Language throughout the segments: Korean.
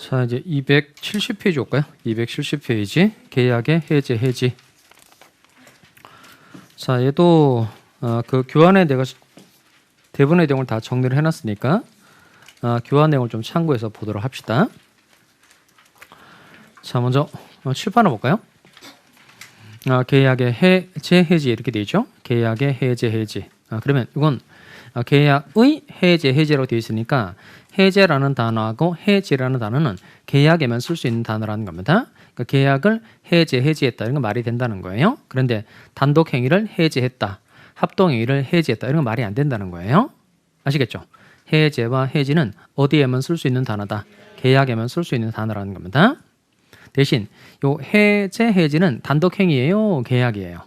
자, 이제 270페이지 올까요? 270페이지 계약의 해지. 자, 얘도 그 교환에 내가 대부분의 내용을 다 정리를 해놨으니까 교환 내용을 좀 참고해서 보도록 합시다. 자, 먼저 칠판을 볼까요? 계약의 해지 이렇게 되어 있죠. 계약의 해지. 그러면 이건 계약의 해제라고 되어 있으니까 해제라는 단어하고 해지라는 단어는 계약에만 쓸 수 있는 단어라는 겁니다. 그러니까 계약을 해지했다 이런 건 말이 된다는 거예요. 그런데 단독 행위를 해지했다, 합동 행위를 해지했다 이런 건 말이 안 된다는 거예요. 아시겠죠? 해제와 해지는 어디에만 쓸 수 있는 단어다. 계약에만 쓸 수 있는 단어라는 겁니다. 대신 요 해지는 단독 행위예요, 계약이에요?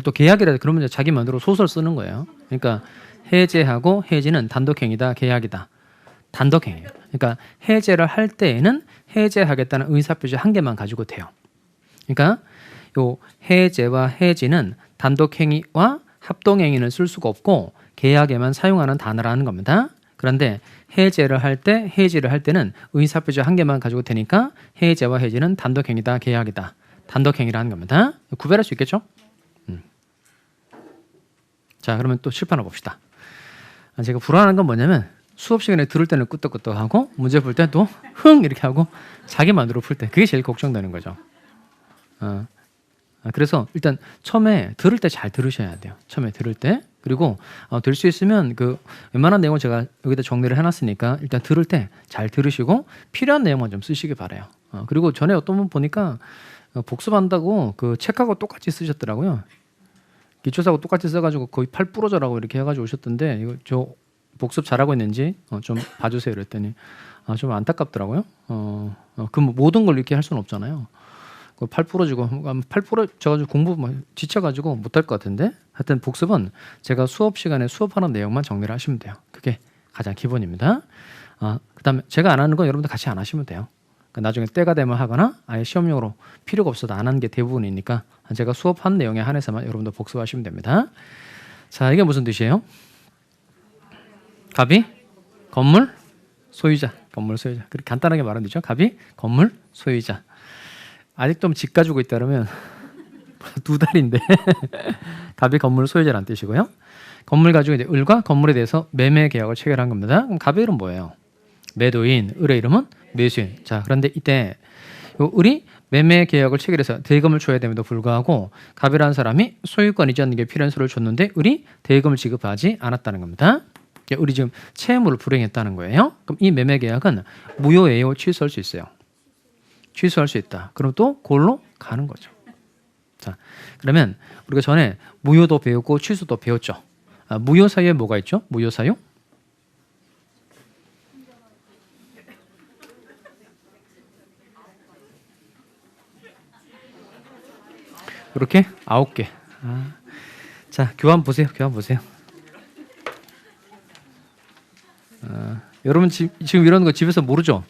또 계약이라 그러면 자기 마음대로 소설 쓰는 거예요. 그러니까 해제하고 해지는 단독 행위다, 계약이다. 단독 행위예요. 그러니까 해제를 할 때에는 해제하겠다는 의사표시 한 개만 가지고 돼요. 그러니까 요 해제와 해지는 단독 행위와 합동 행위는 쓸 수가 없고 계약에만 사용하는 단어라는 겁니다. 그런데 해제를 할 때, 해지를 할 때는 의사표시 한 개만 가지고 되니까 해제와 해지는 단독 행위다, 계약이다. 단독 행위라는 겁니다. 구별할 수 있겠죠? 자, 그러면 또 칠판을 봅시다. 제가 불안한 건 뭐냐면 수업 시간에 들을 때는 끄떡끄떡하고 문제 풀 때 또 흥 이렇게 하고 자기 마음대로 풀 때 그게 제일 걱정되는 거죠. 그래서 일단 처음에 들을 때 잘 들으셔야 돼요. 처음에 들을 때. 그리고 될 수 있으면 그 웬만한 내용을 제가 여기다 정리를 해놨으니까 일단 들을 때 잘 들으시고 필요한 내용만 좀 쓰시기 바라요. 그리고 전에 어떤 분 보니까 복습한다고 그 책하고 똑같이 쓰셨더라고요. 기초사하고 똑같이 써가지고 거의 팔 부러져라고 이렇게 해가지고 오셨던데 이거 저 복습 잘하고 있는지 좀 봐주세요 이랬더니 좀 안타깝더라고요. 그 모든 걸 이렇게 할 수는 없잖아요. 팔 부러지고 팔 부러져가지고 공부 지쳐가지고 못할 것 같은데 하여튼 복습은 제가 수업 시간에 수업하는 내용만 정리를 하시면 돼요. 그게 가장 기본입니다. 그다음에 제가 안 하는 건 여러분들 같이 안 하시면 돼요. 그러니까 나중에 때가 되면 하거나 아예 시험용으로 필요가 없어도 안 하는 게 대부분이니까 제가 수업한 내용에 한해서만 여러분들 복습하시면 됩니다. 자, 이게 무슨 뜻이에요? 갑이 건물 소유자, 건물 소유자. 그렇게 간단하게 말하면 되죠. 갑이 건물 소유자. 아직도 집 가지고 있다 그러면 2달인데 갑이 건물 소유자라는 뜻이고요. 건물 가지고 이제 을과 건물에 대해서 매매 계약을 체결한 겁니다. 그럼 갑의 이름 뭐예요? 매도인, 을의 이름은 매수인. 자, 그런데 이때 요 을이 매매 계약을 체결해서 대금을 줘야 됨에도 불구하고 갑이라는 사람이 소유권 이전 게 필요한 서류를 줬는데 을이 대금을 지급하지 않았다는 겁니다. 을이 지금 채무를 불이행했다는 거예요. 그럼 이 매매 계약은 무효예요, 취소할 수 있어요? 취소할 수 있다. 그럼 또 그걸로 가는 거죠. 자, 그러면 우리가 전에 무효도 배웠고 취소도 배웠죠. 무효 사유에 뭐가 있죠? 무효 사유? 이렇게 9개. 자, 교환 보세요. 교환 보세요. 여러분 지금 이런 거 집에서 모르죠?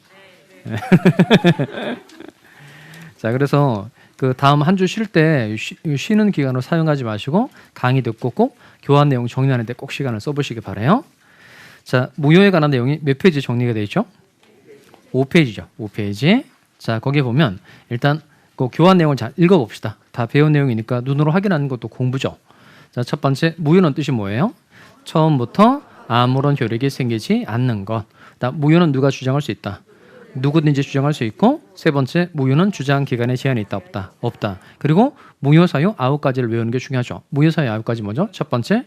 자, 그래서 그 다음 한 주 쉴 때 쉬는 기간으로 사용하지 마시고 강의 듣고 꼭 교환 내용 정리하는 데 꼭 시간을 써보시기 바라요. 자, 무효에 관한 내용이 몇 페이지 정리가 되어 있죠? 5페이지죠. 5페이지. 자, 거기에 보면 일단 그 교환 내용을 잘 읽어봅시다. 다 배운 내용이니까 눈으로 확인하는 것도 공부죠. 자, 첫 번째 무효는 뜻이 뭐예요? 처음부터 아무런 효력이 생기지 않는 것. 무효는 누가 주장할 수 있다? 누구든지 주장할 수 있고, 세 번째 무효는 주장 기간에 제한이 있다 없다? 없다. 그리고 무효 사유 9가지를 외우는 게 중요하죠. 무효 사유 9가지 뭐죠? 첫 번째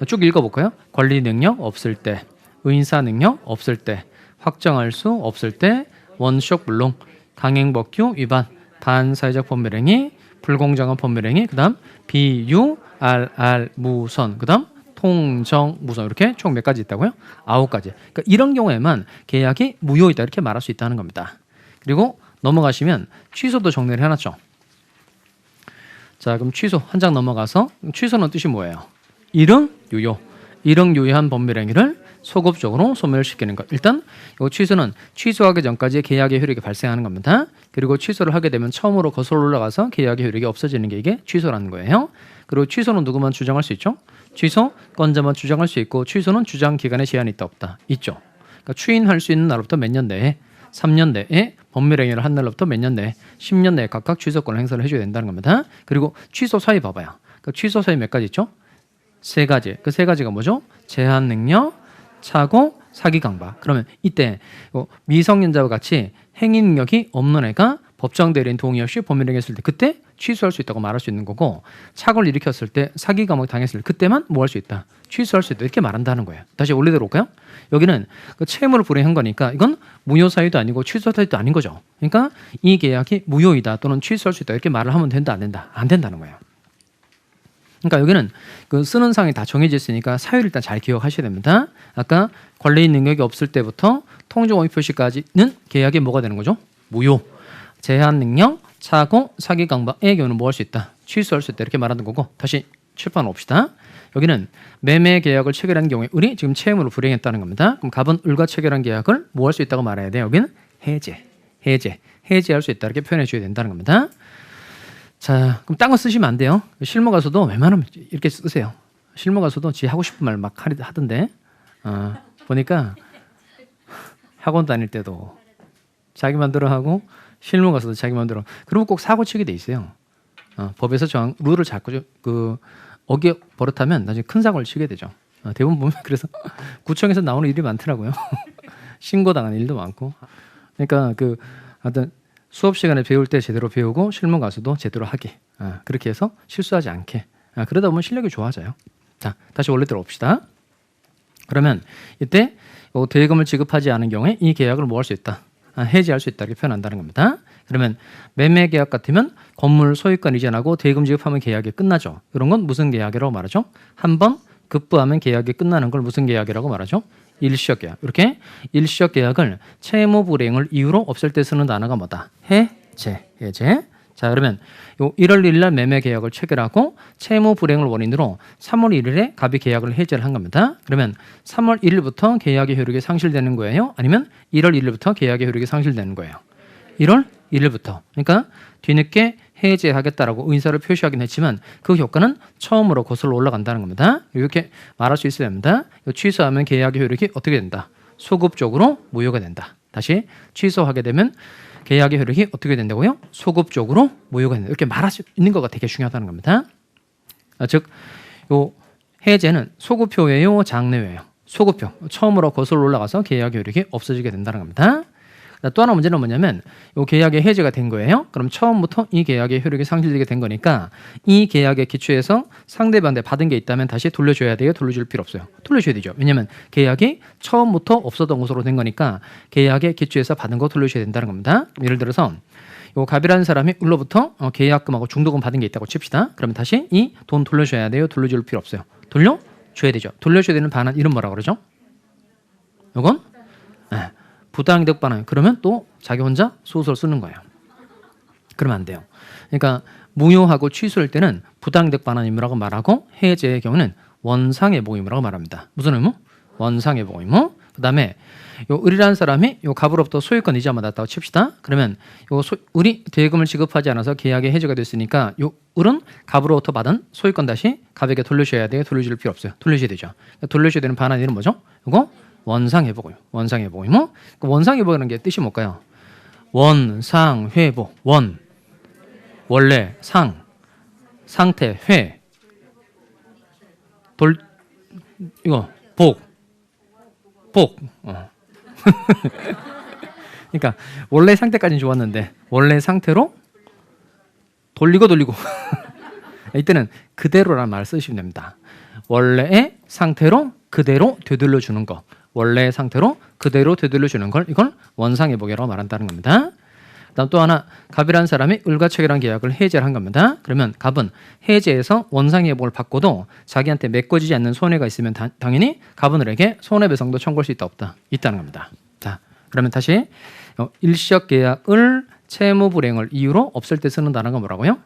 쭉 읽어볼까요? 권리 능력 없을 때, 의사 능력 없을 때, 확정할 수 없을 때, 원시적 불능, 강행법규 위반, 반사회적 법률행위, 불공정한 법률행위, 그 다음 비유알알 무선, 그 다음 통정무선. 이렇게 총 몇 가지 있다고요? 9가지. 그러니까 이런 경우에만 계약이 무효이다 이렇게 말할 수 있다는 겁니다. 그리고 넘어가시면 취소도 정리를 해놨죠. 자, 그럼 취소 한 장 넘어가서 취소는 뜻이 뭐예요? 일응 유효. 일응 유효한 법률행위를 소급적으로 소멸시키는 것. 일단 이 취소는 취소하기 전까지 계약의 효력이 발생하는 겁니다. 그리고 취소를 하게 되면 처음으로 거슬러 올라가서 계약의 효력이 없어지는 게 이게 취소라는 거예요. 그리고 취소는 누구만 주장할 수 있죠? 취소권자만 주장할 수 있고 취소는 주장 기간에 제한이 있다 없다? 있죠. 그러니까 추인할 수 있는 날부터 몇 년 내에 3년 내에 법률행위를 한 날로부터 몇 년 내에 10년 내에 각각 취소권을 행사를 해줘야 된다는 겁니다. 그리고 취소 사유 봐봐요. 그 취소 사유 몇 가지 있죠? 3가지. 그 3가지가 뭐죠? 제한 능력, 착오, 사기 강박. 그러면 이때 미성년자와 같이 행위 능력이 없는 애가 법정 대리인 동의 없이 법률행위 했을 때 그때 취소할 수 있다고 말할 수 있는 거고, 착오를 일으켰을 때 사기 감옥 당했을 때 그때만 뭐 할 수 있다? 취소할 수 있다. 이렇게 말한다는 거예요. 다시 원래대로 올까요? 여기는 그 채무를 불이행한 거니까 이건 무효 사유도 아니고 취소 사유도 아닌 거죠. 그러니까 이 계약이 무효이다 또는 취소할 수 있다 이렇게 말을 하면 된다 안 된다? 안 된다는 거예요. 그러니까 여기는 그 쓰는 상이 다 정해져 있으니까 사유를 일단 잘 기억하셔야 됩니다. 아까 관리인 능력이 없을 때부터 통지공의 표시까지는 계약이 뭐가 되는 거죠? 무효. 제한 능력, 착오, 사기 강박의 경우는 뭐 할 수 있다? 취소할 수 있다 이렇게 말하는 거고, 다시 칠판 봅시다. 여기는 매매 계약을 체결한 경우에 을이 지금 채무를 불이행했다는 겁니다. 그럼 갑은 을과 체결한 계약을 뭐 할 수 있다고 말해야 돼요? 여기는 해제할 수 있다 이렇게 표현해 줘야 된다는 겁니다. 자, 그럼 딴 거 쓰시면 안 돼요. 실무 가서도 웬만하면 이렇게 쓰세요. 실무 가서도 지 하고 싶은 말 막 하던데 보니까 학원 다닐 때도 자기 맘대로 하고 실무 가서도 자기 맘대로. 그리고 꼭 사고 치게 돼 있어요. 법에서 정한 룰을 자꾸 어겨 버릇하면 나중에 큰 사고를 치게 되죠. 대부분 보면 그래서 구청에서 나오는 일이 많더라고요. 신고당하는 일도 많고. 그러니까 하여튼 수업 시간에 배울 때 제대로 배우고 실무 가서도 제대로 하게. 그렇게 해서 실수하지 않게. 그러다 보면 실력이 좋아져요. 자, 다시 원래대로 봅시다. 그러면 이때 대금을 지급하지 않은 경우에 이 계약을 뭐 할 수 있다? 해지할 수 있다 이렇게 표현한다는 겁니다. 그러면 매매 계약 같으면 건물 소유권 이전하고 대금 지급하면 계약이 끝나죠. 이런 건 무슨 계약이라고 말하죠? 한번 급부하면 계약이 끝나는 걸 무슨 계약이라고 말하죠? 일시적 계약. 이렇게 일시적 계약을 채무 불이행을 이유로 없앨 때 쓰는 단어가 뭐다? 해제. 자, 그러면 1월 1일 날 매매 계약을 체결하고 채무 불이행을 원인으로 3월 1일에 갑이 계약을 해제를 한 겁니다. 그러면 3월 1일부터 계약의 효력이 상실되는 거예요? 아니면 1월 1일부터 계약의 효력이 상실되는 거예요? 1월 1일부터. 그러니까 뒤늦게 해제하겠다라고 의사를 표시하긴 했지만 그 효과는 처음으로 거슬러 올라간다는 겁니다. 이렇게 말할 수 있어야 합니다. 취소하면 계약의 효력이 어떻게 된다? 소급적으로 무효가 된다. 다시 취소하게 되면 계약의 효력이 어떻게 된다고요? 소급적으로 무효가 된다. 이렇게 말할 수 있는 거가 되게 중요하다는 겁니다. 즉, 요 해제는 소급효예요, 장래효예요? 소급효. 처음으로 거슬러 올라가서 계약의 효력이 없어지게 된다는 겁니다. 또 하나 문제는 뭐냐면 이 계약의 해제가 된 거예요. 그럼 처음부터 이 계약의 효력이 상실되게 된 거니까 이 계약의 기초에서 상대방한테 받은 게 있다면 다시 돌려줘야 돼요? 돌려줄 필요 없어요? 돌려줘야 되죠. 왜냐하면 계약이 처음부터 없었던 것으로 된 거니까 계약의 기초에서 받은 거 돌려줘야 된다는 겁니다. 예를 들어서 요 갑이라는 사람이 을로부터 계약금하고 중도금 받은 게 있다고 칩시다. 그러면 다시 이 돈 돌려줘야 돼요? 돌려줄 필요 없어요? 돌려줘야 되죠. 돌려줘야 되는 반환 이름 뭐라고 그러죠? 이건 부당이득 반환. 그러면 또 자기 혼자 소설 쓰는 거예요. 그러면 안 돼요. 그러니까 무효하고 취소할 때는 부당이득 반환 의무라고 말하고 해제의 경우는 원상회복 의무라고 말합니다. 무슨 의무? 원상회복 의무. 그 다음에 요 을이라는 사람이 요 갑으로부터 소유권 이자 받았다고 칩시다. 그러면 요 을이 대금을 지급하지 않아서 계약이 해제가 됐으니까 요 을은 갑으로부터 받은 소유권 다시 갑에게 돌려줘야 돼요? 돌려줄 필요 없어요? 돌려줘야 되죠. 돌려줘야 되는 반환 이름 뭐죠? 이거 원상회복 의무. 원상회복 의무. 원상회복이라는 게 뜻이 뭘까요? 원상회복. 원래 상태 회 이거 복. 그러니까 원래 상태까지는 좋았는데 원래 상태로 돌리고 이때는 그대로라는 말을 쓰시면 됩니다. 원래의 상태로 그대로 되돌려 주는 거. 원래의 상태로 그대로 되돌려 주는 걸 이걸 원상회복이라고 말한다는 겁니다. 그다음 또 하나 갑이라는 사람이 을과 체결한 계약을 해제를 한 겁니다. 그러면 갑은 해제해서 원상회복을 받고도 자기한테 메꿔지지 않는 손해가 있으면 당연히 갑은 을에게 손해배상도 청구할 수 있다 없다? 있다는 겁니다. 자, 그러면 다시 일시적 계약을 채무 불이행을 이유로 없앨 때 쓰는 단어가 뭐라고요?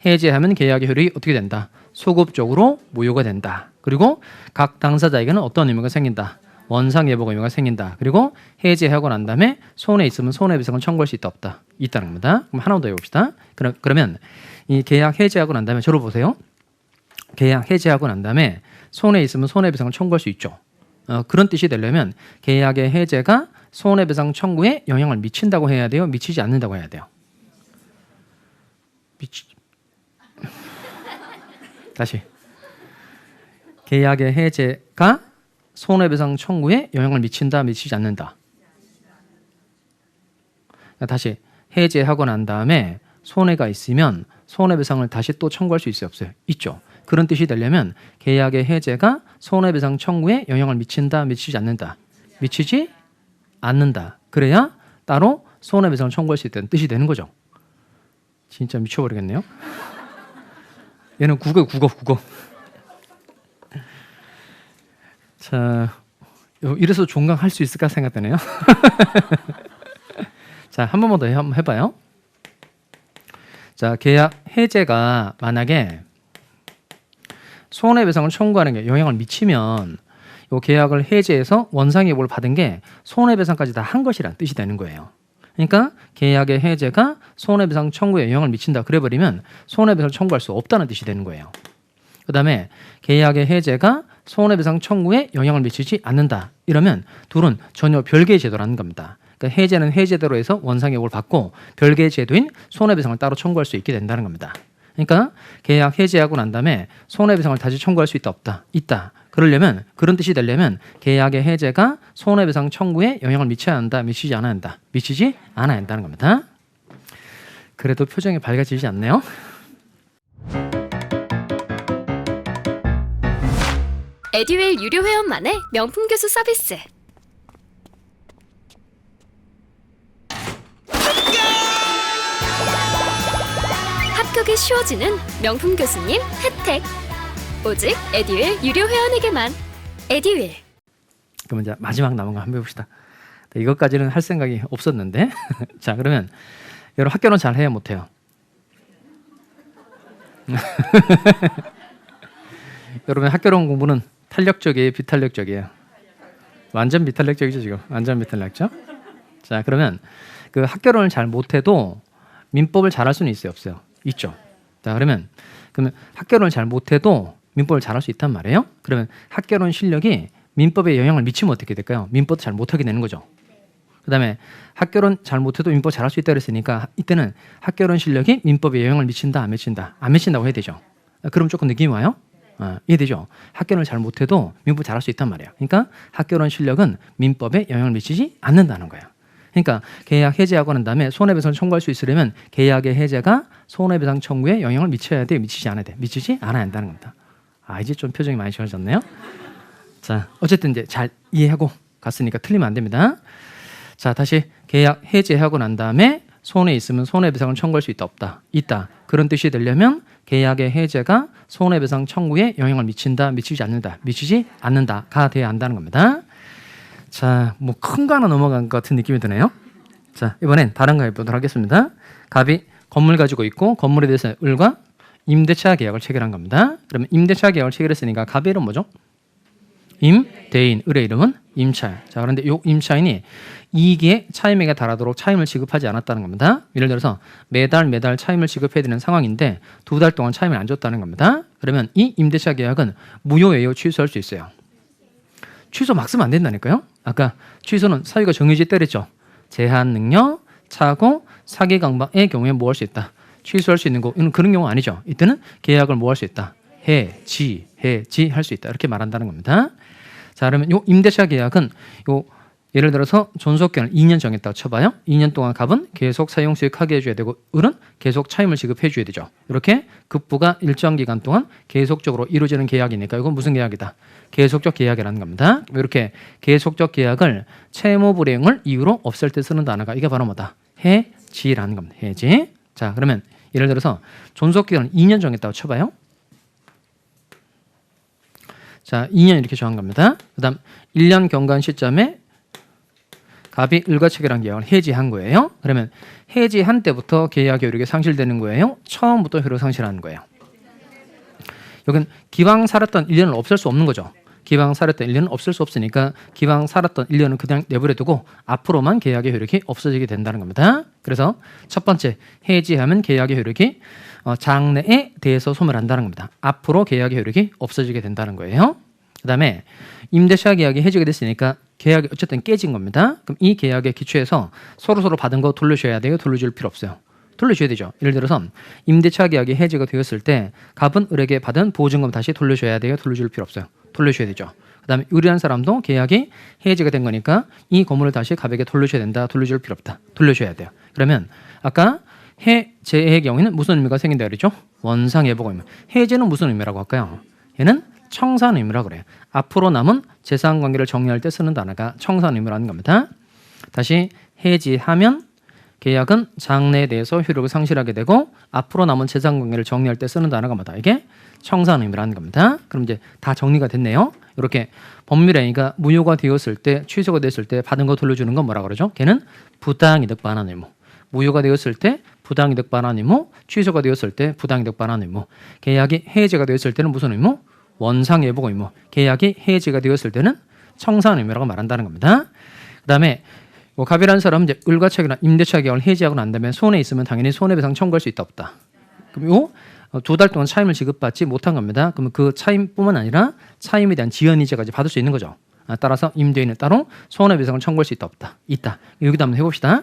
해제하면 계약의 효력이 어떻게 된다? 소급적으로 무효가 된다. 그리고 각 당사자에게는 어떤 의무가 생긴다? 원상회복 의무가 생긴다. 그리고 해제하고 난 다음에 손해 있으면 손해배상을 청구할 수 있다 없다? 있다는 겁니다. 그럼 하나 더 해봅시다. 그러면 이 계약 해제하고 난 다음에 저를 보세요. 계약 해제하고 난 다음에 손해 있으면 손해배상을 청구할 수 있죠. 그런 뜻이 되려면 계약의 해제가 손해배상 청구에 영향을 미친다고 해야 돼요? 미치지 않는다고 해야 돼요? 다시. 계약의 해제가 손해배상 청구에 영향을 미친다, 미치지 않는다. 다시. 해제하고 난 다음에 손해가 있으면 손해배상을 다시 또 청구할 수 있어요, 없어요? 있죠. 그런 뜻이 되려면 계약의 해제가 손해배상 청구에 영향을 미친다, 미치지 않는다. 미치지 않는다. 그래야 따로 손해배상을 청구할 수 있다는 뜻이 되는 거죠. 진짜 미쳐버리겠네요. 얘는 국어. 자, 이래서 종강할 수 있을까 생각되네요. 자, 한 번만 더 한번 해봐요. 자, 계약 해제가 만약에 손해배상을 청구하는 게 영향을 미치면 이 계약을 해제해서 원상회복을 받은 게 손해배상까지 다 한 것이란 뜻이 되는 거예요. 그러니까 계약의 해제가 손해배상 청구에 영향을 미친다 그래버리면 손해배상을 청구할 수 없다는 뜻이 되는 거예요. 그 다음에 계약의 해제가 손해배상 청구에 영향을 미치지 않는다 이러면 둘은 전혀 별개의 제도라는 겁니다. 그러니까 해제는 해제대로 해서 원상회복을 받고 별개의 제도인 손해배상을 따로 청구할 수 있게 된다는 겁니다. 그러니까 계약 해제하고 난 다음에 손해배상을 다시 청구할 수 있다 없다? 있다. 그러려면 그런 뜻이 되려면 계약의 해제가 손해배상 청구에 영향을 미쳐야 한다, 미치지 않아야 한다. 미치지 않아야 한다는 겁니다. 그래도 표정이 밝아지지 않네요. 에듀윌 유료 회원만의 명품 교수 서비스. 합격이 쉬워지는 명품 교수님 혜택. 오직 에듀윌 유료 회원에게만. 에듀윌. 그럼 이제 마지막 남은 거 한번 해봅시다. 이것까지는 할 생각이 없었는데 자, 그러면 여러분 학교는 잘 해요, 못해요? 여러분 학교론 공부는 탄력적이에요, 비탄력적이에요? 완전 비탄력적이죠, 지금. 완전 비탄력적. 자, 그러면 그 학교론을 잘 못해도 민법을 잘할 수는 있어요, 없어요? 있죠. 자, 그러면 학교론을 잘 못해도 민법을 잘할 수 있단 말이에요. 그러면 학교론 실력이 민법에 영향을 미치면 어떻게 될까요? 민법도 잘 못하게 되는 거죠. 그 다음에 학교론 잘 못해도 민법 잘할 수 있다 그랬으니까 이때는 학교론 실력이 민법에 영향을 미친다, 안 미친다? 안 미친다고 해야 되죠. 그럼 조금 느낌이 와요? 이해되죠? 학교론을 잘 못해도 민법 잘할 수 있단 말이에요. 그러니까 학교론 실력은 민법에 영향을 미치지 않는다는 거예요. 그러니까 계약 해제하고 난 다음에 손해배상을 청구할 수 있으려면 계약의 해제가 손해배상 청구에 영향을 미쳐야 돼, 미치지 않아야 돼? 미치지 않아야 한다는 겁니다. 이제 좀 표정이 많이 좋아졌네요. 자, 어쨌든 이제 잘 이해하고 갔으니까 틀리면 안 됩니다. 자, 다시 계약 해제하고 난 다음에 손해 있으면 손해배상을 청구할 수 있다, 없다? 있다. 그런 뜻이 되려면 계약의 해제가 손해배상 청구에 영향을 미친다, 미치지 않는다, 미치지 않는다가 돼야 한다는 겁니다. 자, 뭐 큰 거 하나 넘어간 것 같은 느낌이 드네요. 자, 이번엔 다른 거 해보도록 하겠습니다. 갑이 건물 가지고 있고 건물에 대해서 을과 임대차 계약을 체결한 겁니다. 그러면 임대차 계약을 체결했으니까 갑의 이름 뭐죠? 임대인, 을의 이름은 임차. 자, 그런데 이 임차인이 이익의 차임액에 달하도록 차임을 지급하지 않았다는 겁니다. 예를 들어서 매달 차임을 지급해야 되는 상황인데 2달 동안 차임을 안 줬다는 겁니다. 그러면 이 임대차 계약은 무효예요, 취소할 수 있어요? 취소 막 쓰면 안 된다니까요. 아까 취소는 사유가 정해져 있다 그랬죠. 제한 능력, 차고, 사기 강박의 경우에 뭐 할 수 있다? 취소할 수 있는 거. 이건 그런 경우 아니죠. 이때는 계약을 뭐 할 수 있다? 해지할 수 있다. 이렇게 말한다는 겁니다. 자, 그러면 요 임대차 계약은 요 예를 들어서 존속기간을 2년 정했다고 쳐봐요. 2년 동안 갑은 계속 사용 수익하게 해줘야 되고 을은 계속 차임을 지급해줘야 되죠. 이렇게 급부가 일정 기간 동안 계속적으로 이루어지는 계약이니까 이건 무슨 계약이다? 계속적 계약이라는 겁니다. 이렇게 계속적 계약을 채무 불이행을 이유로 없앨 때 쓰는 단어가 이게 바로 뭐다? 해지라는 겁니다. 해지. 자, 그러면 예를 들어서 존속기간을 2년 정했다고 쳐봐요. 자, 2년 이렇게 정한 겁니다. 그 다음 1년 경과한 시점에 갑이 을과 체결한 계약을 해지한 거예요. 그러면 해지한 때부터 계약 효력이 상실되는 거예요? 처음부터 효력 상실하는 거예요? 여긴 기왕 살았던 1년을 없앨 수 없는 거죠. 기왕 살았던 1년은 없앨 수 없으니까 기왕 살았던 1년은 그냥 내버려두고 앞으로만 계약의 효력이 없어지게 된다는 겁니다. 그래서 첫 번째 해지하면 계약의 효력이 장래에 대해서 소멸한다는 겁니다. 앞으로 계약의 효력이 없어지게 된다는 거예요. 그다음에 임대차 계약이 해지가 됐으니까 계약이 어쨌든 깨진 겁니다. 그럼 이 계약에 기초해서 서로 받은 거 돌려줘야 돼요? 돌려줄 필요 없어요. 돌려줘야 되죠. 예를 들어서 임대차 계약이 해지가 되었을 때 갑은 을에게 받은 보증금 다시 돌려줘야 돼요? 돌려줄 필요 없어요. 돌려줘야 되죠. 그다음에 의뢰한 사람도 계약이 해지가 된 거니까 이 건물을 다시 갑에게 돌려줘야 된다. 돌려줄 필요 없다. 돌려줘야 돼요. 그러면 아까 해제의 경우에는 무슨 의미가 생긴다 그랬죠? 원상예보가 의미. 해제는 무슨 의미라고 할까요? 얘는 청산 의미라고 그래요. 앞으로 남은 재산 관계를 정리할 때 쓰는 단어가 청산 의미라는 겁니다. 다시 해지하면 계약은 장래에 대해서 효력을 상실하게 되고 앞으로 남은 재산 관계를 정리할 때 쓰는 단어가 뭐다? 이게 청산 의미라는 겁니다. 그럼 이제 다 정리가 됐네요. 이렇게 법률행위가 무효가 되었을 때, 취소가 됐을 때 받은 거 돌려주는 건 뭐라 그러죠? 걔는 부당이득 반환 의무. 무효가 되었을 때 부당이득 반환 의무, 취소가 되었을 때 부당이득 반환 의무. 계약이 해지가 되었을 때는 무슨 의무? 원상예보 의무. 계약이 해지가 되었을 때는 청산 의무라고 말한다는 겁니다. 그다음에 갑이라는 사람은 이제 을과책이나 임대차 계약을 해지하고 난 다음에 손해 있으면 당연히 손해배상 청구할 수 있다 없다. 그럼 요 2달 동안 차임을 지급받지 못한 겁니다. 그러면 그 차임뿐만 아니라 차임에 대한 지연이자까지 받을 수 있는 거죠. 따라서 임대인은 따로 손해배상을 청구할 수 있다 없다. 있다. 여기다 한번 해봅시다.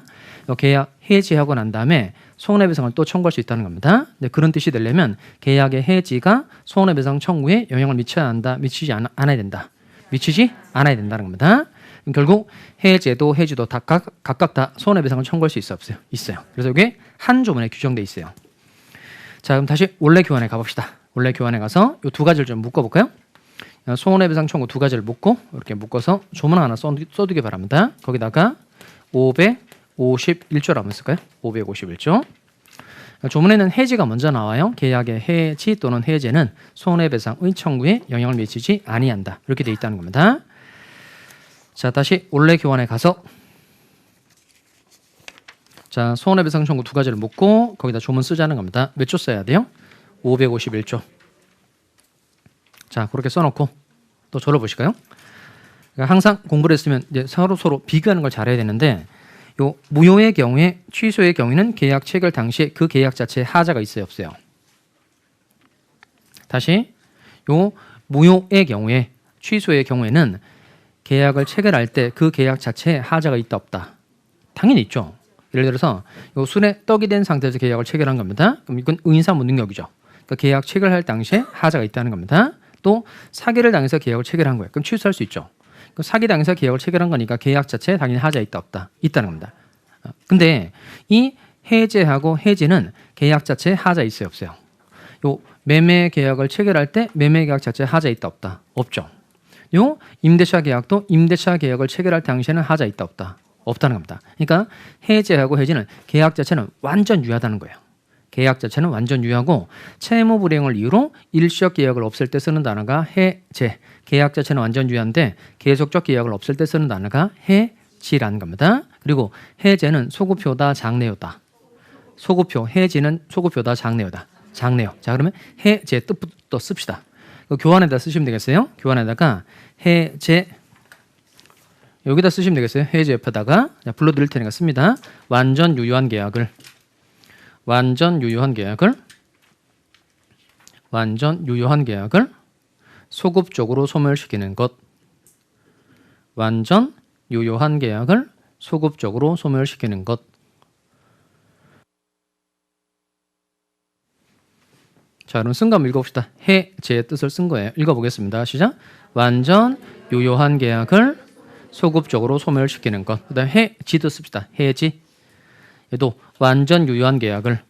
계약 해지하고 난 다음에 손해배상을 또 청구할 수 있다는 겁니다. 근데 그런 뜻이 되려면 계약의 해지가 손해배상 청구에 영향을 미쳐야 한다. 미치지 않아야 된다. 미치지 않아야 된다는 겁니다. 결국 해제도 해지도 다 각각 다 손해배상을 청구할 수 있어 없어요? 있어요. 그래서 이게 한 조문에 규정돼 있어요. 자, 그럼 다시 원래 교환에 가봅시다. 원래 교환에 가서 이 두 가지를 좀 묶어볼까요? 손해배상 청구 두 가지를 묶고 이렇게 묶어서 조문 하나 써두기 바랍니다. 거기다가 551조를 한번 쓸까요? 551조. 조문에는 해지가 먼저 나와요. 계약의 해지 또는 해제는 손해배상의 청구에 영향을 미치지 아니한다. 이렇게 되어 있다는 겁니다. 자, 다시 원래 교환에 가서 자, 손해배상 청구 두 가지를 묶고 거기다 조문 쓰자는 겁니다. 몇 조 써야 돼요? 551조. 자, 그렇게 써놓고 또 절어 보실까요? 그러니까 항상 공부를 했으면 이제 서로 비교하는 걸 잘해야 되는데 요 무효의 경우에 취소의 경우에는 계약 체결 당시에 그 계약 자체에 하자가 있어요, 없어요? 다시 요 무효의 경우에 취소의 경우에는 계약을 체결할 때 그 계약 자체에 하자가 있다 없다? 당연히 있죠. 예를 들어서 요 순에 떡이 된 상태에서 계약을 체결한 겁니다. 그럼 이건 의인사무 능력이죠. 그러니까 계약 체결할 당시에 하자가 있다는 겁니다. 또 사기를 당해서 계약을 체결한 거예요. 그럼 취소할 수 있죠. 사기 당해서 계약을 체결한 거니까 계약 자체에 당연히 하자 있다 없다? 있다는 겁니다. 근데 이 해제하고 해지는 계약 자체에 하자 있어요 없어요? 요 매매 계약을 체결할 때 매매 계약 자체에 하자 있다 없다? 없죠. 요 임대차 계약도 임대차 계약을 체결할 당시에는 하자 있다 없다? 없다는 겁니다. 그러니까 해제하고 해지는 계약 자체는 완전 유효하다는 거예요. 계약 자체는 완전 유효하고 채무 불이행을 이유로 일시적 계약을 없앨 때 쓰는 단어가 해제. 계약 자체는 완전 유효한데 계속적 계약을 없앨 때 쓰는 단어가 해지라는 겁니다. 그리고 해제는 소급효다 장래효다. 소급효, 해지는 소급효다 장래효다. 장래효. 자, 그러면 해제 뜻부터 씁시다. 교환에다 쓰시면 되겠어요. 교환에다가 해제 여기다 쓰시면 되겠어요. 해제 옆에다가 불러드릴 테니까 씁니다. 완전 유효한 계약을 소급적으로 소멸시키는 것. 완전 유효한 계약을 소급적으로 소멸시키는 것. 자, 그럼 쓴 거 한번 읽어봅시다. 해제의 뜻을 쓴 거예요. 읽어보겠습니다. 시작. 완전 유효한 계약을 소급적으로 소멸시키는 것. 그 다음에 해지도 씁시다. 해지. 얘도 완전 유효한 계약을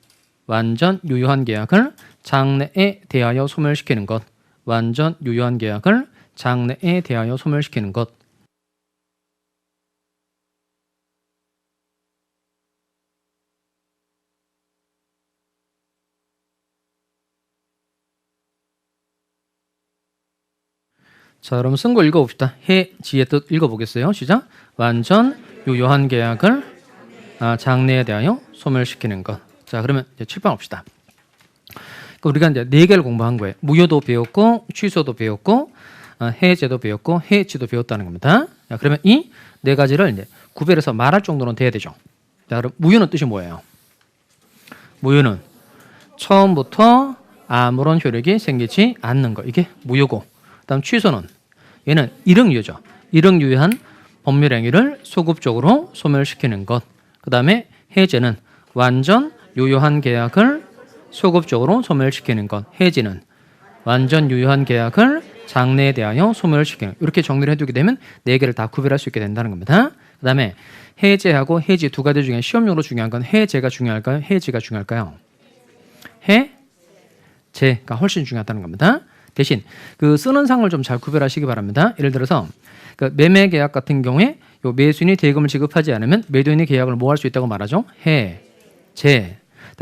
장래에 대하여 소멸시키는 것. 완전 유효한 계약을 장래에 대하여 소멸시키는 것. 자, 그럼 쓴 거 읽어봅시다. 해지의 뜻 읽어보겠어요. 시작. 완전 유효한 계약을 장래에 대하여 소멸시키는 것. 자, 그러면 이제 칠판 봅시다. 우리가 이제 4개를 공부한 거예요. 무효도 배웠고, 취소도 배웠고, 해제도 배웠고, 해지도 배웠다는 겁니다. 자, 그러면 이 4가지를 이제 구별해서 말할 정도는 돼야 되죠. 자, 그럼 무효는 뜻이 뭐예요? 무효는 처음부터 아무런 효력이 생기지 않는 거. 이게 무효고. 그다음 취소는 얘는 일흥유효죠. 일흥유효한 법률행위를 소급적으로 소멸시키는 것. 그 다음에 해제는 완전 유효한 계약을 소급적으로 소멸시키는 것. 해지는 완전 유효한 계약을 장래에 대하여 소멸시키는 것. 이렇게 정리를 해두게 되면 네 개를 다 구별할 수 있게 된다는 겁니다. 그 다음에 해제하고 해지 두 가지 중에 시험용으로 중요한 건 해제가 중요할까요? 해지가 중요할까요? 해제가 훨씬 중요하다는 겁니다. 대신 그 쓰는 상을 좀 잘 구별하시기 바랍니다. 예를 들어서 그 매매 계약 같은 경우에 요 매수인이 대금을 지급하지 않으면 매도인이 계약을 뭐 할 수 있다고 말하죠? 해제.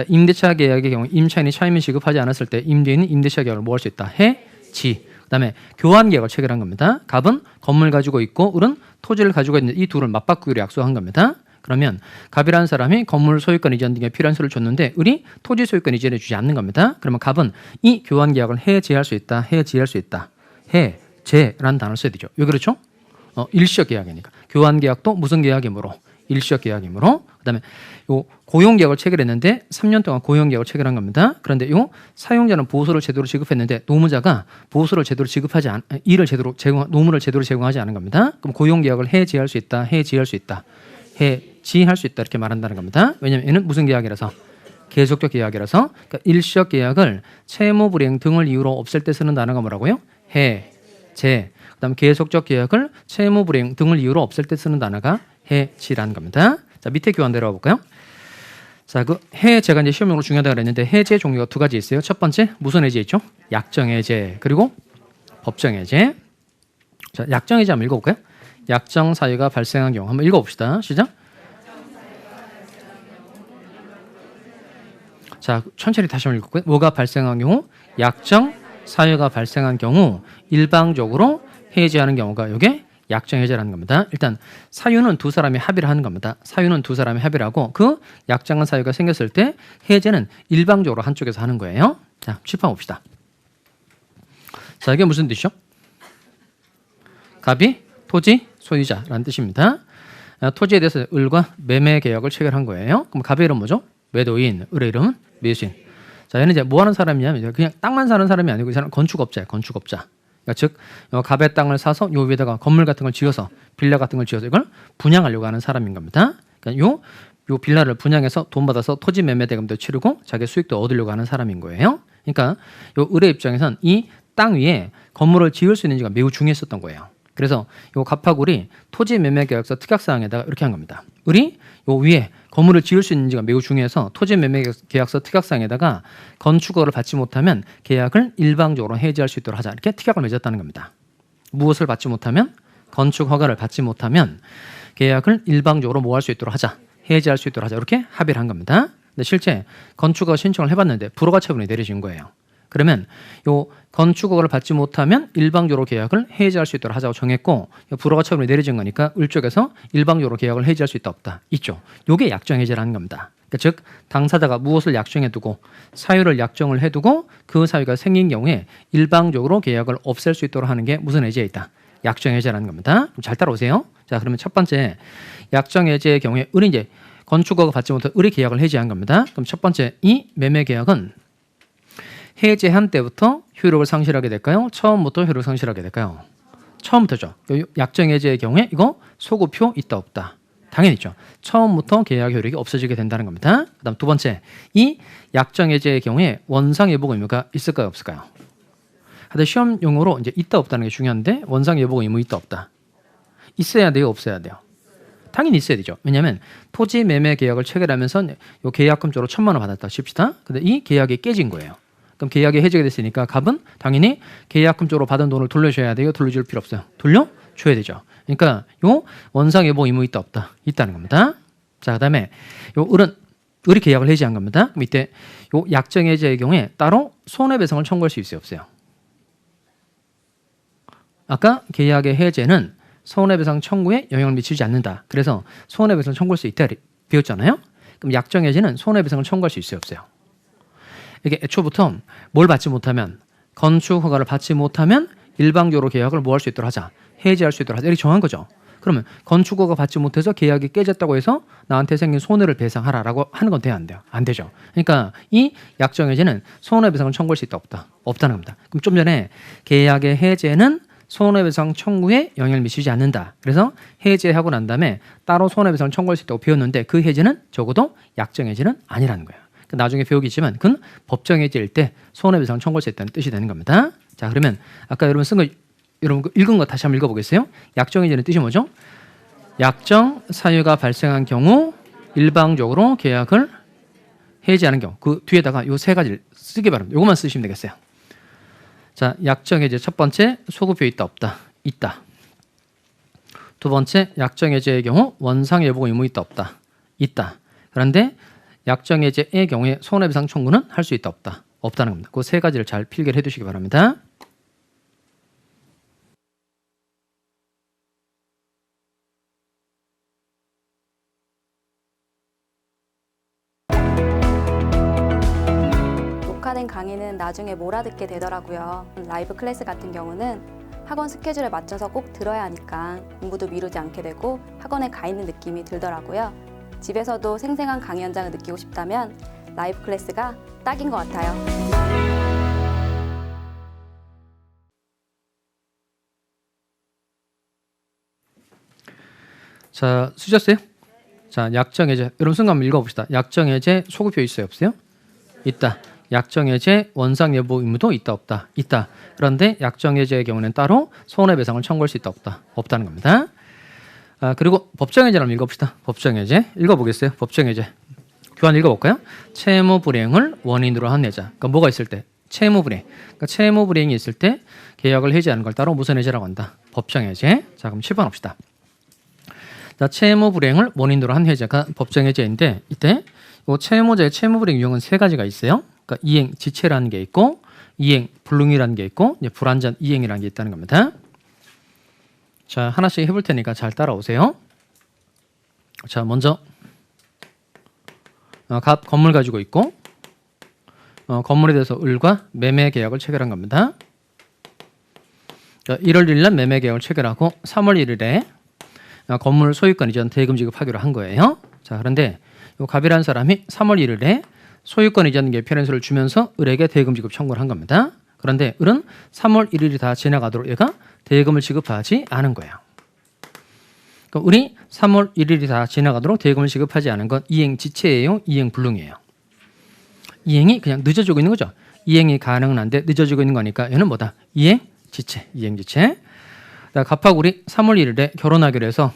임대차 계약의 경우 임차인이 차임을 지급하지 않았을 때 임대인이 임대차 계약을 뭐 할 수 있다? 해지. 그다음에 교환 계약을 체결한 겁니다. 갑은 건물 가지고 있고 을은 토지를 가지고 있는 이 둘을 맞바꾸기로 약속한 겁니다. 그러면 갑이라는 사람이 건물 소유권 이전 등에 필요한 서를 줬는데 을이 토지 소유권 이전해 주지 않는 겁니다. 그러면 갑은 이 교환 계약을 해제할 수 있다. 해지할 수 있다. 해제라는 단어를 써야 되죠. 왜 그렇죠? 일시적 계약이니까. 교환 계약도 무슨 계약이므로? 일시적 계약이므로. 그다음에 요 고용 계약을 체결했는데 3년 동안 고용 계약을 체결한 겁니다. 그런데 요 사용자는 보호소를 제대로 지급했는데 노무자가 보호소를 제대로 지급하지 노무를 제대로 제공하지 않은 겁니다. 그럼 고용 계약을 해지할 수 있다. 해지할 수 있다. 해지할 수 있다 이렇게 말한다는 겁니다. 왜냐하면 얘는 무슨 계약이라서? 계속적 계약이라서. 그러니까 일시적 계약을 채무 불이행 등을 이유로 없앨 때 쓰는 단어가 뭐라고요? 해제. 그다음 계속적 계약을 채무 불이행 등을 이유로 없앨 때 쓰는 단어가 해지라는 겁니다. 자, 밑에 교환 내려와 볼까요? 자, 그 해제가 이제 시험용으로 중요하다고 그랬는데 해제 종류가 두 가지 있어요. 첫 번째 무슨 해제 있죠? 약정 해제 그리고 법정 해제. 자, 약정 해제 한번 읽어볼까요? 약정 사유가 발생한 경우 한번 읽어봅시다. 시작. 자, 천천히 다시 한번 읽을까요? 뭐가 발생한 경우? 약정 사유가 발생한 경우 일방적으로 해제하는 경우가 이게 약정 해제라는 겁니다. 일단 사유는 두 사람이 합의를 하는 겁니다. 사유는 두 사람이 합의를 하고 그 약정한 사유가 생겼을 때 해제는 일방적으로 한쪽에서 하는 거예요. 자, 칠판 봅시다. 자, 이게 무슨 뜻이죠? 갑이 토지 소유자라는 뜻입니다. 토지에 대해서 을과 매매 계약을 체결한 거예요. 그럼 갑의 이름 뭐죠? 매도인, 을의 이름은 매수인. 자, 얘는 이제 뭐 하는 사람이냐면 그냥 땅만 사는 사람이 아니고 이 사람은 건축업자예요. 건축업자. 그러니까 즉 갑의 땅을 사서 요 위에다가 건물 같은 걸 지어서 빌라 같은 걸 지어서 이걸 분양하려고 하는 사람인 겁니다. 그러니까 요 빌라를 분양해서 돈 받아서 토지 매매 대금도 치르고 자기 수익도 얻으려고 하는 사람인 거예요. 그러니까 요 을의 입장에선 이 땅 위에 건물을 지을 수 있는지가 매우 중요했었던 거예요. 그래서 요 갑하고 을이 토지 매매 계약서 특약사항에다가 이렇게 한 겁니다. 을이 요 위에 건물을 지을 수 있는지가 매우 중요해서 토지 매매 계약서 특약사항에다가 건축허가를 받지 못하면 계약을 일방적으로 해지할 수 있도록 하자 이렇게 특약을 맺었다는 겁니다. 무엇을 받지 못하면? 건축허가를 받지 못하면 계약을 일방적으로 뭐 할 수 있도록 하자 해지할 수 있도록 하자 이렇게 합의를 한 겁니다. 근데 실제 건축허가 신청을 해봤는데 불허가 처분이 내려진 거예요. 그러면 요 건축허가를 받지 못하면 일방적으로 계약을 해지할 수 있도록 하자고 정했고 불허가 처분이 내려진 거니까 을 쪽에서 일방적으로 계약을 해지할 수 있다 없다 있죠. 요게 약정 해제라는 겁니다. 그러니까 즉 당사자가 무엇을 약정해두고 사유를 약정을 해두고 그 사유가 생긴 경우에 일방적으로 계약을 없앨 수 있도록 하는 게 무슨 해제에 있다? 약정 해제라는 겁니다. 잘 따라오세요. 자, 그러면 첫 번째 약정 해제의 경우에 을이 이제 건축허가 받지 못해 을이 계약을 해지한 겁니다. 그럼 첫 번째 이 매매 계약은 해제한 때부터 효력을 상실하게 될까요? 처음부터 효력을 상실하게 될까요? 처음부터죠. 약정 해제의 경우에 이거 소급효 있다 없다? 당연히 있죠. 처음부터 계약 효력이 없어지게 된다는 겁니다. 그다음 두 번째, 이 약정 해제의 경우에 원상 예복 의무가 있을까요, 없을까요? 하여튼 시험용으로 이제 있다 없다는 게 중요한데 원상 예복 의무 있다 없다? 있어야 돼요, 없어야 돼요? 당연히 있어야 되죠. 왜냐하면 토지 매매 계약을 체결하면서 요 계약금 쪽으로 1,000만 원 받았다 칩시다. 근데 이 계약이 깨진 거예요. 그럼 계약이 해지가 됐으니까 갑은 당연히 계약금 쪽으로 받은 돈을 돌려줘야 돼요? 돌려줄 필요 없어요? 돌려줘야 되죠. 그러니까 요 원상 예복 의무 있다 없다? 있다는 겁니다. 자, 그다음에 요 을이 계약을 해지한 겁니다. 그럼 이때 요 약정 해제의 경우에 따로 손해배상을 청구할 수 있어요, 없어요? 아까 계약의 해제는 손해배상 청구에 영향을 미치지 않는다. 그래서 손해배상 청구할 수 있다 배웠잖아요. 그럼 약정 해제는 손해배상을 청구할 수 있어요, 없어요? 이게 애초부터 뭘 받지 못하면 건축 허가를 받지 못하면 일방적으로 계약을 뭐 할 수 있도록 하자 해지할 수 있도록 하자 이렇게 정한 거죠. 그러면 건축 허가 받지 못해서 계약이 깨졌다고 해서 나한테 생긴 손해를 배상하라라고 하는 건 돼요, 안 돼요? 안 되죠. 그러니까 이 약정 해제는 손해배상을 청구할 수 있다 없다? 없다는 겁니다. 그럼 좀 전에 계약의 해제는 손해배상 청구에 영향을 미치지 않는다. 그래서 해제하고 난 다음에 따로 손해배상을 청구할 수 있다고 배웠는데 그 해제는 적어도 약정해제는 아니라는 거예요. 나중에 배우겠지만 그건 법정해제일 때 손해배상 청구할 수 있다는 뜻이 되는 겁니다. 자, 그러면 아까 여러분 쓴 거 여러분 읽은 거 다시 한번 읽어보겠어요? 약정해제는 뜻이 뭐죠? 약정 사유가 발생한 경우 일방적으로 계약을 해지하는 경우 그 뒤에다가 요 세 가지를 쓰기 바랍니다. 요것만 쓰시면 되겠어요. 자, 약정해제 첫 번째 소급효 있다 없다 있다. 두 번째 약정해제의 경우 원상예보가 의무 있다 없다 있다. 그런데 약정해제의 경우에 손해배상 청구는 할 수 있다 없다 없다는 겁니다. 그 세 가지를 잘 필기를 해두시기 바랍니다. 녹화된 강의는 나중에 몰아듣게 되더라고요. 라이브 클래스 같은 경우는 학원 스케줄에 맞춰서 꼭 들어야 하니까 공부도 미루지 않게 되고 학원에 가 있는 느낌이 들더라고요. 집에서도 생생한 강의 현장을 느끼고 싶다면 라이브 클래스가 딱인 것 같아요. 자, 쓰셨어요? 자, 약정해제 여러분 순간 한번 읽어봅시다. 약정해제 소급효 있어요 없어요? 있다. 약정해제 원상예보 의무도 있다 없다 있다. 그런데 약정해제의 경우는 따로 손해배상을 청구할 수 있다 없다 없다는 겁니다. 그리고 법정해제를 한번 읽어봅시다. 법정해제 읽어보겠어요? 법정해제 교환 읽어볼까요? 채무불이행을 원인으로 한 해자. 그러니까 뭐가 있을 때? 채무불이행. 그러니까 채무불이행이 있을 때 계약을 해지하는 걸 따로 무슨 해제라고 한다? 법정해제. 자, 그럼 7번 합시다. 자, 채무불이행을 원인으로 한 해제가 법정해제인데 이때 이 채무자의 채무불이행 유형은 세 가지가 있어요. 그러니까 이행 지체라는 게 있고 이행 불능이라는 게 있고 이제 불완전 이행이라는 게 있다는 겁니다. 자, 하나씩 해볼 테니까 잘 따라오세요. 자, 먼저 건물 가지고 있고 건물에 대해서 을과 매매 계약을 체결한 겁니다. 1월 1일 날 매매 계약을 체결하고 3월 1일에 건물 소유권 이전 대금 지급하기로 한 거예요. 자, 그런데 이 갑이라는 사람이 3월 1일에 소유권 이전 개편인수를 주면서 을에게 대금 지급 청구를 한 겁니다. 그런데 을은 3월 1일이 다 지나가도록 얘가 대금을 지급하지 않은 거예요. 그러니까 을이 3월 1일이 다 지나가도록 대금을 지급하지 않은 건 이행 지체예요, 이행 불능이에요. 이행이 그냥 늦어지고 있는 거죠. 이행이 가능은 한데 늦어지고 있는 거니까 얘는 뭐다? 이행 지체, 이행 지체. 갑하고 을이 3월 1일에 결혼하기로 해서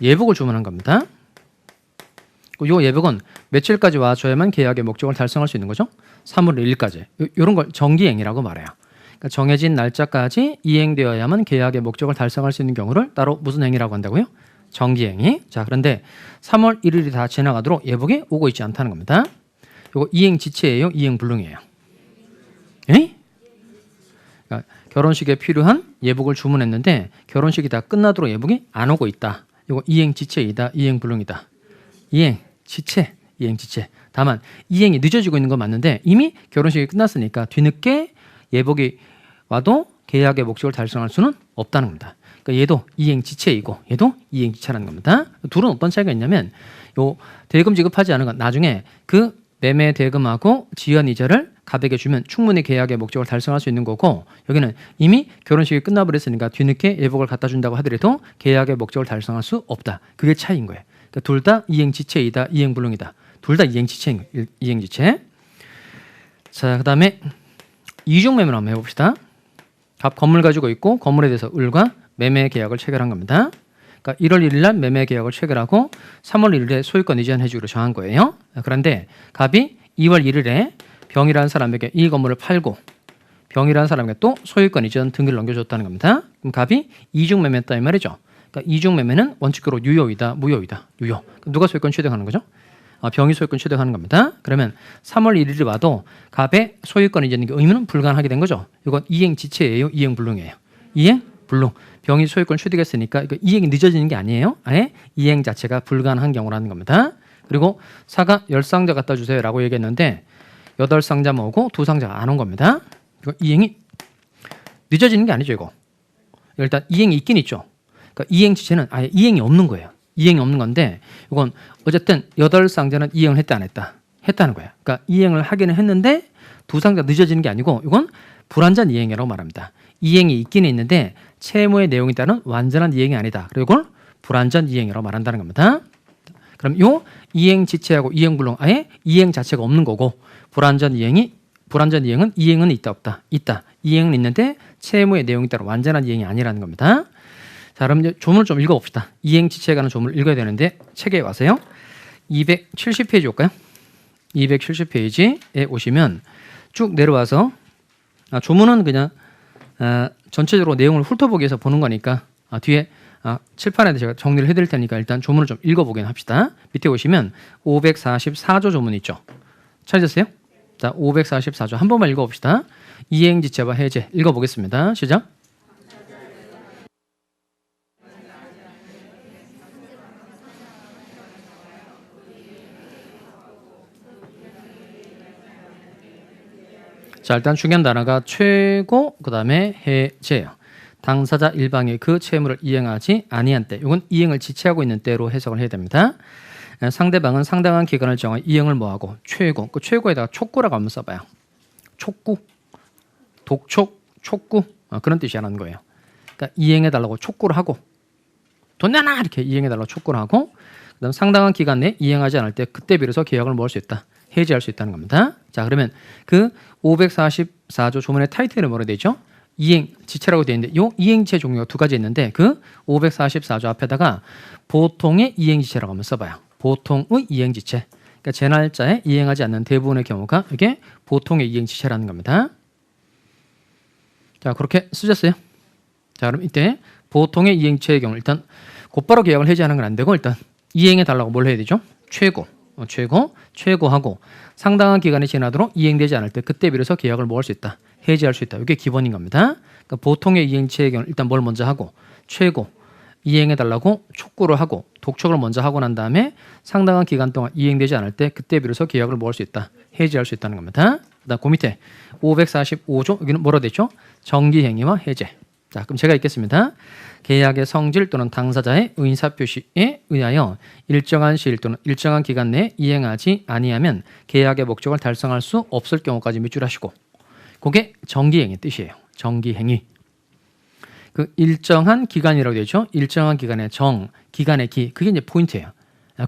예복을 주문한 겁니다. 이 예복은 며칠까지 와줘야만 계약의 목적을 달성할 수 있는 거죠? 3월 1일까지. 이런 걸 정기행이라고 말해요. 그러니까 정해진 날짜까지 이행되어야만 계약의 목적을 달성할 수 있는 경우를 따로 무슨 행위라고 한다고요? 정기행위. 자, 그런데 3월 1일이 다 지나가도록 예복이 오고 있지 않다는 겁니다. 이거 이행 지체예요, 이행 불능이에요? 에? 그러니까 결혼식에 필요한 예복을 주문했는데 결혼식이 다 끝나도록 예복이 안 오고 있다. 이거 이행 지체이다, 이행 불능이다. 이행 지체, 이행 지체. 다만 이행이 늦어지고 있는 건 맞는데 이미 결혼식이 끝났으니까 뒤늦게 예복이 와도 계약의 목적을 달성할 수는 없다는 겁니다. 그러니까 얘도 이행 지체이고 얘도 이행 지체라는 겁니다. 둘은 어떤 차이가 있냐면 요 대금 지급하지 않은 건 나중에 그 매매 대금하고 지연 이자를 갑에게 주면 충분히 계약의 목적을 달성할 수 있는 거고 여기는 이미 결혼식이 끝나버렸으니까 뒤늦게 예복을 갖다 준다고 하더라도 계약의 목적을 달성할 수 없다. 그게 차이인 거예요. 그러니까 둘 다 이행 지체이다, 이행 불능이다. 둘 다 이행 지체인 거예요. 이행 지체. 자, 그다음에 이중 매매를 한번 해봅시다. 갑 건물 가지고 있고 건물에 대해서 을과 매매 계약을 체결한 겁니다. 그러니까 1월 1일 날 매매 계약을 체결하고 3월 1일에 소유권 이전해주기로 정한 거예요. 그런데 갑이 2월 1일에 병이라는 사람에게 이 건물을 팔고 병이라는 사람에게 또 소유권 이전 등기를 넘겨줬다는 겁니다. 그럼 갑이 이중 매매했다 이 말이죠. 그러니까 이중 매매는 원칙적으로 유효이다, 무효이다. 유효. 그럼 누가 소유권 취득하는 거죠? 병이 소유권 취득하는 겁니다. 그러면 3월 1일이 와도 갑의 소유권 이전 의무는 불가능하게 된 거죠. 이건 이행 지체예요, 이행 불능이에요. 이행 불능. 병이 소유권 취득했으니까 이행이 늦어지는 게 아니에요. 아예 이행 자체가 불가능한 경우라는 겁니다. 그리고 사가 10상자 갖다 주세요 라고 얘기했는데 8상자 모으고 2상자가 안 온 겁니다. 이거 이행이 늦어지는 게 아니죠. 이거 일단 이행이 있긴 있죠. 그러니까 이행 지체는 아예 이행이 없는 거예요. 이행이 없는 건데 이건 어쨌든 8상자는 이행을 했다 안 했다? 했다는 거야. 그러니까 이행을 하기는 했는데 2상자 늦어지는 게 아니고 이건 불완전 이행이라고 말합니다. 이행이 있기는 있는데 채무의 내용에 따른 완전한 이행이 아니다. 그리고 이걸 불완전 이행이라고 말한다는 겁니다. 그럼 요 이행 지체하고 이행 불능 아예 이행 자체가 없는 거고 불완전 이행은 이행은 있다 없다 있다 이행은 있는데 채무의 내용에 따른 완전한 이행이 아니라는 겁니다. 자 그럼 이제 조문을 좀 읽어봅시다. 이행 지체에 관한 조문을 읽어야 되는데 책에 와서요 270페이지 올까요? 270페이지에 오시면 쭉 내려와서 조문은 그냥 전체적으로 내용을 훑어보기 위해서 보는 거니까 뒤에 칠판에 제가 정리를 해드릴 테니까 일단 조문을 좀 읽어보긴 합시다. 밑에 오시면 544조 조문 있죠. 찾으셨어요? 자, 544조 한 번만 읽어봅시다. 이행지체와 해제 읽어보겠습니다. 시작. 자, 일단 중요한 단어가 최고 그 다음에 해제예요. 당사자 일방이 그 채무를 이행하지 아니한 때, 이건 이행을 지체하고 있는 때로 해석을 해야 됩니다. 상대방은 상당한 기간을 정해 이행을 뭐하고 최고, 그 최고에다가 촉구라고 한번 써봐요. 촉구, 독촉, 촉구 그런 뜻이라는 거예요. 그러니까 이행해달라고 촉구를 하고 돈 내놔 이렇게 이행해달라고 촉구를 하고 그다음 상당한 기간 내에 이행하지 않을 때 그때 비로소 계약을 뭘 수 있다. 해지할 수 있다는 겁니다. 자 그러면 그 544조 조문의 타이틀이 뭐라 되죠? 이행 지체라고 되어 있는데 이 이행지체 종류가 두 가지 있는데 그 544조 앞에다가 보통의 이행지체라고 한번 써봐요. 보통의 이행지체. 그러니까 제 날짜에 이행하지 않는 대부분의 경우가 이게 보통의 이행지체라는 겁니다. 자 그렇게 쓰셨어요. 자 그럼 이때 보통의 이행지체의 경우 일단 곧바로 계약을 해지하는 건 안 되고 일단 이행해 달라고 뭘 해야 되죠? 최고하고 상당한 기간이 지나도록 이행되지 않을 때 그때 비로소 계약을 뭐 할 수 있다. 해지할 수 있다. 이게 기본인 겁니다. 그러니까 보통의 이행체의 경우 일단 뭘 먼저 하고 최고 이행해 달라고 촉구를 하고 독촉을 먼저 하고 난 다음에 상당한 기간 동안 이행되지 않을 때 그때 비로소 계약을 뭐 할 수 있다. 해지할 수 있다는 겁니다. 그다음 그 밑에 545조 여기는 뭐라 되죠? 정기행위와 해제. 자 그럼 제가 읽겠습니다. 계약의 성질 또는 당사자의 의사표시에 의하여 일정한 시일 또는 일정한 기간 내에 이행하지 아니하면 계약의 목적을 달성할 수 없을 경우까지 밑줄하시고 그게 정기행위 뜻이에요. 정기행위. 그 일정한 기간이라고 되죠. 일정한 기간의 정, 기간의 기 그게 이제 포인트예요.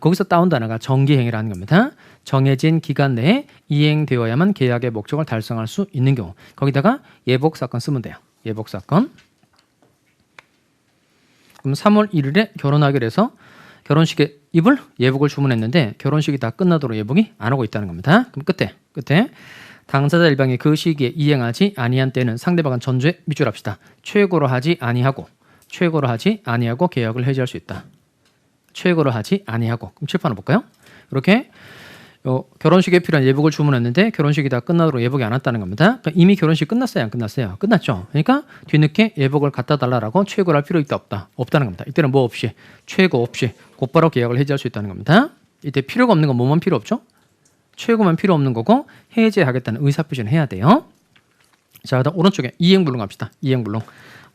거기서 따온 단어가 정기행위라는 겁니다. 정해진 기간 내에 이행되어야만 계약의 목적을 달성할 수 있는 경우 거기다가 예복사건 쓰면 돼요. 예복사건. 그럼 3월 1일에 결혼하기로 해서 결혼식에 입을 예복을 주문했는데 결혼식이 다 끝나도록 예복이 안 오고 있다는 겁니다. 그럼 끝에 당사자 일방이 그 시기에 이행하지 아니한 때는 상대방은 전조에 밑줄합시다. 최고로 하지 아니하고 계약을 해지할 수 있다. 최고로 하지 아니하고. 그럼 칠판을 볼까요? 이렇게 결혼식에 필요한 예복을 주문했는데 결혼식이 다 끝나도록 예복이 안 왔다는 겁니다. 그러니까 이미 결혼식 끝났어요? 안 끝났어요? 끝났죠. 그러니까 뒤늦게 예복을 갖다 달라고 최고를 할 필요 있다 없다는 겁니다. 이때는 뭐 없이 최고 없이 곧바로 계약을 해지할 수 있다는 겁니다. 이때 필요가 없는 건 뭐만 필요 없죠? 최고만 필요 없는 거고 해제하겠다는 의사표시는 해야 돼요. 자 그다음 오른쪽에 이행불능 갑시다. 이행불능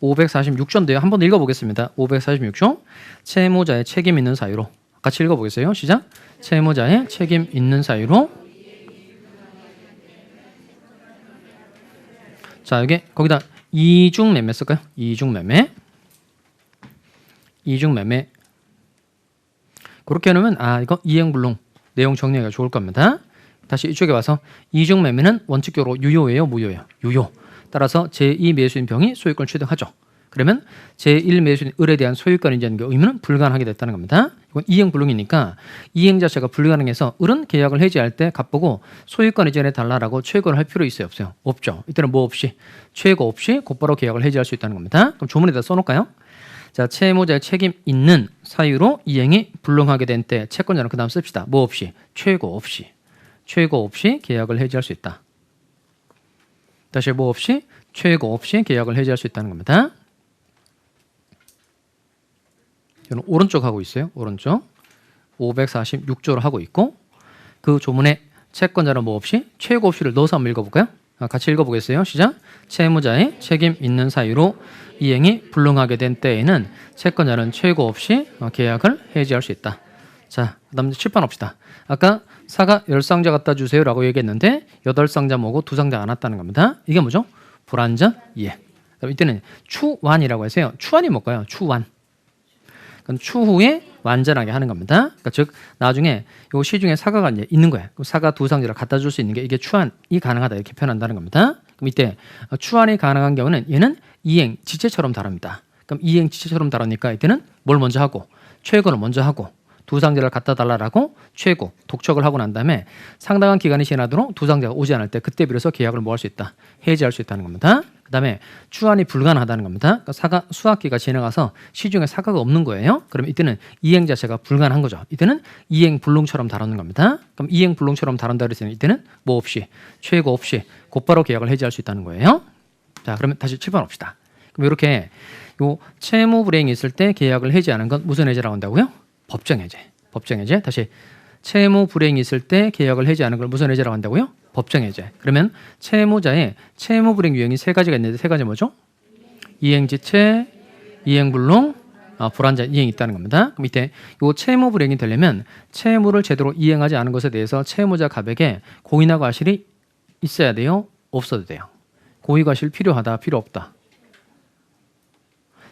546조인데요. 한번 읽어보겠습니다. 546조 채무자의 책임 있는 사유로 같이 읽어보겠어요. 시작. 채무자의 책임 있는 사유로 자 여기 거기다 이중매매 쓸까요? 이중매매 그렇게 해놓으면 이거 이행불능 내용 정리하기가 좋을 겁니다. 다시 이쪽에 와서 이중매매는 원칙적으로 유효예요? 무효예요? 유효. 따라서 제2매수인 병이 소유권을 취득하죠. 그러면 제1매수인 을에 대한 소유권 이전의 의무는 불가능하게 됐다는 겁니다. 이건 이행불능이니까 이행 자체가 불가능해서 을은 계약을 해지할 때 갚고 소유권 이전해 달라고 최고를 할 필요 있어요? 없어요? 없죠. 이때는 뭐 없이 최고 없이 곧바로 계약을 해지할 수 있다는 겁니다. 그럼 조문에다 써놓을까요? 자, 채무자의 책임 있는 사유로 이행이 불능하게 된 때 채권자는 그 다음 씁시다. 뭐 없이 최고 없이 계약을 해지할 수 있다. 다시 뭐 없이 최고 없이 계약을 해지할 수 있다는 겁니다. 저는 오른쪽 하고 있어요. 오른쪽 546조를 하고 있고 그 조문에 채권자는 뭐 없이 최고 없이를 넣어서 한번 읽어볼까요? 같이 읽어보겠어요. 시작. 채무자의 책임 있는 사유로 이행이 불능하게 된 때에는 채권자는 최고 없이 계약을 해지할 수 있다. 자, 그다음 칠판 옵시다. 아까 사가 10상자 갖다 주세요라고 얘기했는데 8상자 뭐고 2상자 안 왔다는 겁니다. 이게 뭐죠? 불완전 이행. 그럼 이때는 추완이라고 해서요. 추완이 뭘까요? 추완. 그럼 추후에 완전하게 하는 겁니다. 그러니까 즉 나중에 요 시중에 사과가 이제 있는 거예요. 그럼 사과 두 상자를 갖다 줄 수 있는 게 이게 추완이 가능하다 이렇게 표현한다는 겁니다. 그럼 이때 추완이 가능한 경우는 얘는 이행 지체처럼 다릅니다. 그럼 이행 지체처럼 다르니까 이때는 뭘 먼저 하고 최고를 먼저 하고 두 상자를 갖다 달라라고 최고 독촉을 하고 난 다음에 상당한 기간이 지나도록 두 상자가 오지 않을 때 그때 비로소 계약을 뭐 할 수 있다. 해지할 수 있다는 겁니다. 그 다음에 추환이 불가능하다는 겁니다. 그러니까 수학기가 지나가서 시중에 사과가 없는 거예요. 그럼 이때는 이행 자체가 불가능한 거죠. 이때는 이행 불능처럼 다루는 겁니다. 그럼 이행 불능처럼 다룬다 그랬을 때는 이때는 뭐 없이 최고 없이 곧바로 계약을 해지할 수 있다는 거예요. 자, 그러면 다시 7번 봅시다. 그럼 이렇게 요 채무 불이행이 있을 때 계약을 해지하는 건 무슨 해제라고 한다고요? 법정 해제. 법정 해제. 다시 채무 불이행이 있을 때 계약을 해지하는 걸 무슨 해제라고 한다고요? 법정 해제. 그러면 채무자의 채무 불이행 유형이 세 가지가 있는데 세 가지 뭐죠? 이행지체, 이행불능, 불완전 이행이 있다는 겁니다. 그럼 이때 요 채무 불이행이 되려면 채무를 제대로 이행하지 않은 것에 대해서 채무자 갑에게 고의나 과실이 있어야 돼요? 없어도 돼요? 고의 과실 필요하다, 필요 없다?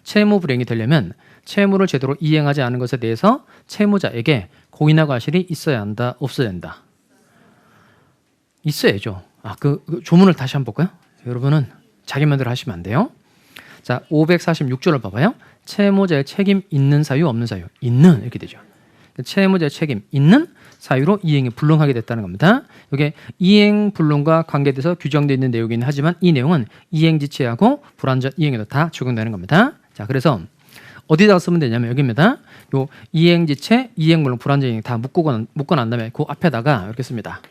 채무 불이행이 되려면 채무를 제대로 이행하지 않은 것에 대해서 채무자에게 고의나 과실이 있어야 한다, 없어야 된다? 있어야죠. 그 조문을 다시 한번 볼까요? 여러분은 자기 마음대로 하시면 안 돼요. 자, 546조를 봐봐요. 채무자의 책임 있는 사유, 없는 사유? 있는 이렇게 되죠. 채무자의 책임 있는 사유로 이행이 불능하게 됐다는 겁니다. 이게 이행 불능과 관계돼서 규정되어 있는 내용이긴 하지만 이 내용은 이행지체하고 불완전 이행에도 다 적용되는 겁니다. 자, 그래서 어디다가 쓰면 되냐면 여기입니다. 요 이행지체, 이행불능, 불완전 이행 다 묶고 난 다음에 그 앞에다가 이렇게 씁니다.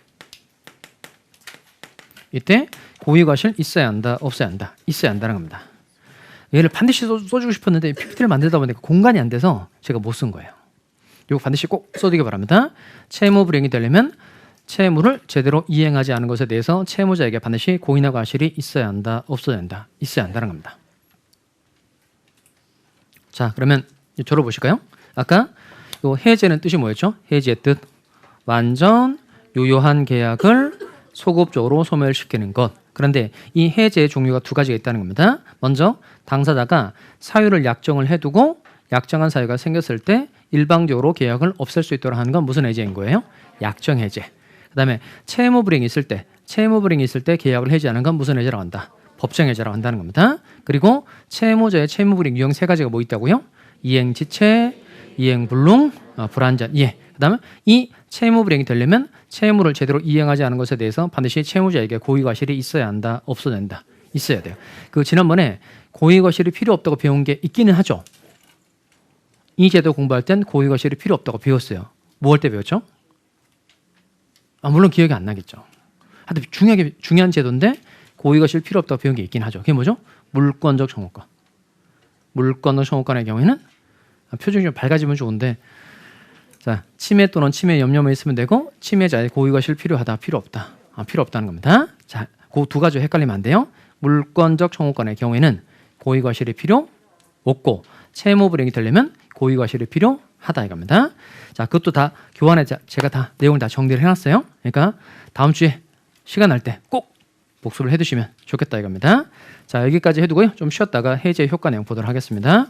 이때 고의과실 있어야 한다, 없어야 한다? 있어야 한다는 겁니다. 얘를 반드시 써주고 싶었는데 PPT를 만들다 보니까 공간이 안 돼서 제가 못 쓴 거예요. 이거 반드시 꼭 써두기 바랍니다. 채무 불이행이 되려면 채무를 제대로 이행하지 않은 것에 대해서 채무자에게 반드시 고의나 과실이 있어야 한다, 없어야 한다? 있어야 한다는 겁니다. 자, 그러면 저로 보실까요? 아까 요 해제는 뜻이 뭐였죠? 해제의 뜻. 완전 유효한 계약을 소급적으로 소멸시키는 것. 그런데 이 해제의 종류가 두 가지가 있다는 겁니다. 먼저 당사자가 사유를 약정을 해두고 약정한 사유가 생겼을 때 일방적으로 계약을 없앨 수 있도록 하는 건 무슨 해제인 거예요? 약정 해제. 그 다음에 채무 불이행이 있을 때 계약을 해지하는 건 무슨 해제라고 한다? 법정 해제라고 한다는 겁니다. 그리고 채무자의 채무 불이행 유형 세 가지가 뭐 있다고요? 이행지체, 이행불능, 불완전 이행. 그 다음에 이 채무 불이행이 되려면 채무를 제대로 이행하지 않은 것에 대해서 반드시 채무자에게 고의과실이 있어야 한다, 없어야 된다? 있어야 돼요. 지난번에 고의과실이 필요 없다고 배운 게 있기는 하죠. 이 제도 공부할 땐 고의과실이 필요 없다고 배웠어요. 뭐 할 때 배웠죠? 물론 기억이 안 나겠죠. 하여튼 중요한 제도인데 고의과실 필요 없다고 배운 게 있긴 하죠. 그게 뭐죠? 물권적 청구권. 물권적 청구권의 경우에는 표준이 좀 밝아지면 좋은데, 자, 침해 또는 침해 염려만 있으면 되고 침해자의 고의과실 필요하다, 필요 없다? 필요 없다는 겁니다. 자, 그 두 가지 헷갈리면 안 돼요. 물권적 청구권의 경우에는 고의과실이 필요 없고 채무 불이행이 되려면 고의과실이 필요하다 이겁니다. 자, 그것도 다 교환에 제가 다 내용을 다 정리를 해놨어요. 그러니까 다음 주에 시간 날 때 꼭 복습을 해두시면 좋겠다 이겁니다. 자, 여기까지 해두고요. 좀 쉬었다가 해제 효과 내용 보도록 하겠습니다.